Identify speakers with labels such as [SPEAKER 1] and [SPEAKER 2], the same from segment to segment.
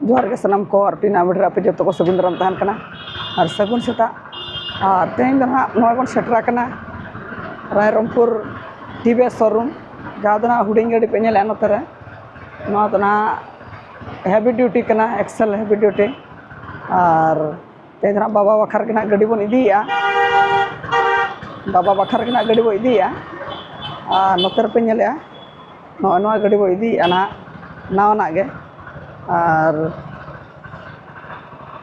[SPEAKER 1] जोहार के सनम को और टीना बिडरा पे जो को सगुन दाराम तहन कना और सगुन सेता और तेहन दो हाँ नॉय बन सेटरा कना रायरंगपुर टीवीएस शोरूम जहाँ दो हुडिंग गाड़ी पे नेले नोतरे नॉ तो ना हेवी ड्यूटी कना एक्सेल हेवी ड्यूटी और तेहन दो बाबा बखर के ना गाड़ी बन इदिया बाबा बखर के ना गाड़ी बन इदिया और नोतर पे नेले नॉय नॉय गाड़ी बन इदिया ना नाव ना गे और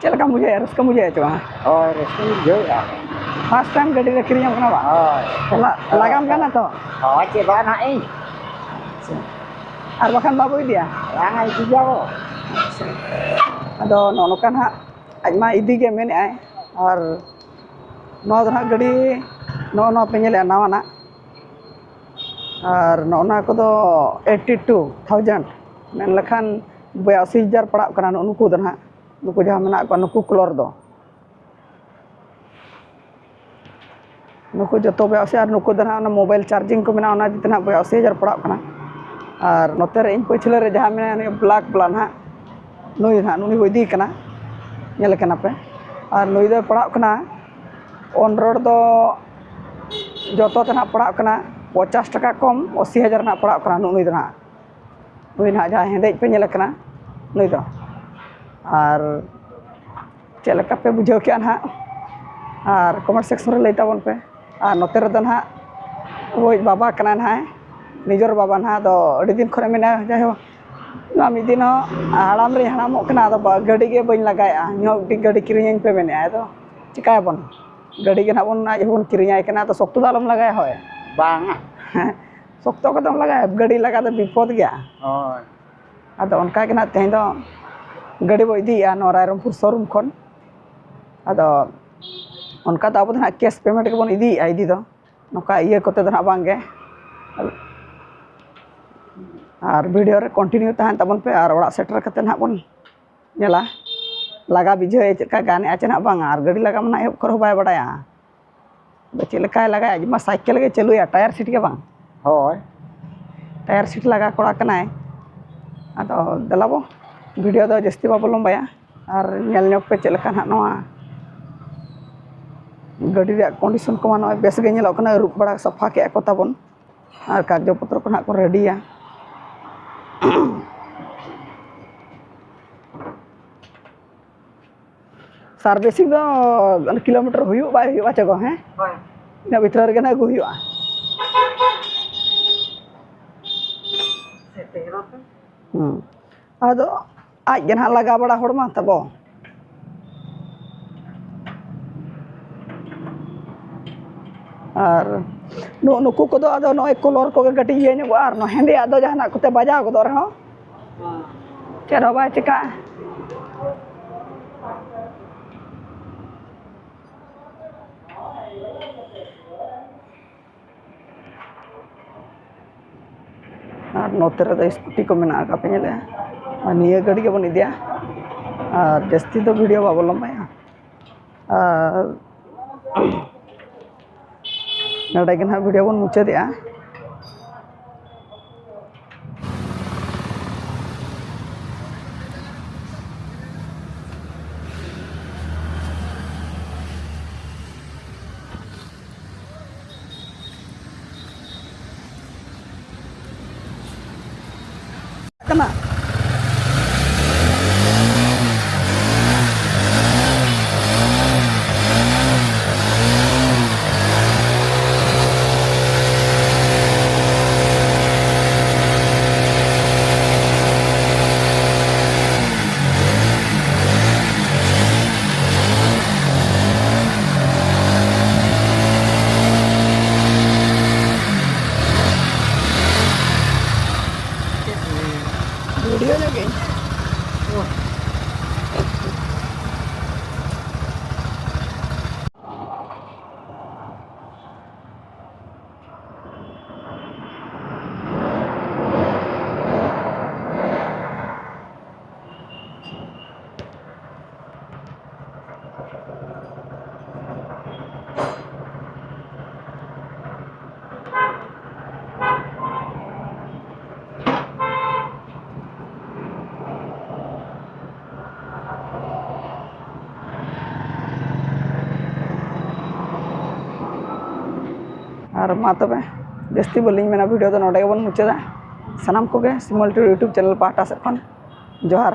[SPEAKER 1] चल का मुझे रस्का मुझे चो
[SPEAKER 2] और इसमें
[SPEAKER 1] फर्स्ट टाइम गाड़ी रखी रही हूँ
[SPEAKER 2] और
[SPEAKER 1] लगाम गाना तो
[SPEAKER 2] और के बाद ना इन
[SPEAKER 1] और बखान बाबू दिया
[SPEAKER 2] yang itu jauh
[SPEAKER 1] अदो नोनोकान हाँ अजमा इदी के मेने आए और नौ दो हाँ गाड़ी नौ पे नेले नावा ना और नौना को दो 82,000 मेन लखान 82,000 पड़ा करना नुकु दो हाँ नुकु जहाँ मेना को नुकु कलर दो नुकु जो तो 82 और नुकु दो हाँ मोबाइल चार्जिंग को मेना उना जितना 82,000 पड़ा करना और नोतेरे इन पछले रे जहाँ मेना ब्लैक प्लान हाँ नुई हाँ नुई वो इदी करना नेल करना पे और नुई दो पड़ा करना ऑन रोड दो जो तो तना पड़ा करना 50 टका कम 80,000 ना पड़ा करना नुई दो हाँ नुई ना जहाँ हेंदे पे नेल करना नुई दो और चल का पे बुझाव क्या ना और कमेंट सेक्शन रे लैता बन पे और नोतेरे दो ना वो बाबा करना ना निजर बाबा ना दो अड़ी दिन खरे मेना जाए ना मिद दिन हाड़ाम रे हाड़ाम कना दो गाड़ी के बन लगाया नी गाड़ी किरिंग पे मेने आए तो चिकाय बन गाड़ी के ना बन आज बन किरिंग कना तो सख्त दालम लगाया होय
[SPEAKER 2] bang
[SPEAKER 1] सख्त को दम लगाया गाड़ी लगा तो विपद गया
[SPEAKER 2] और
[SPEAKER 1] अदो उनका के ना तें दो गाड़ी बो इदिया नो रायरंगपुर शोरूम खन अदो उनका तो अब ना कैश पेमेंट के बन इदी आईदी दो नोका ये कोते दो ना बांगे और वीडियो रे कंटिन्यू तहन तबन पे और ओड़ा सेटर कते ना बन नेला लगा बिझे चका गाने आचे ना बांग और गाड़ी लगा मना एब करो बाय बडाया चलका लगा अजमा साइकिल के चलुया टायर सीट के बांग
[SPEAKER 2] और
[SPEAKER 1] टायर सीट लगा कोड़ा कनाय अदो दलाबो वीडियो दो जस्ती बाबो लंबाया और नेल न्योक पे चलका ना नोआ गाड़ी रे कंडीशन को मानो बेस गे नेलो कना रूप बड़ा सफा के को ताबन और कागज पत्र को ना को रेडिया सर्विसिंग दो किलोमीटर हुयु बाय हुयु चगो हैं ina भीतर गे ना हुयु अदो आज गे ना लगा बड़ा हड़मा तबो और नुकु को अदो नय कलर को गटी ये नो और नो हेंदे अदो जहाना कोते बजा को दो रहो चलो बा चिका और नोतेरे दो स्कूटी को मेना का पे नेले और निये गाड़ी के बन इदिया और जस्ती तो वीडियो बाबो लंबाया और नडे के ना वीडियो बन मुचे दिया कना वीडियो लगे और मा तबे जस्ती बलिंग मेना वीडियो तो नोडे बन मुचादा सानाम को गे सिमल टू यूट्यूब चैनल पाटा से खन जोहार।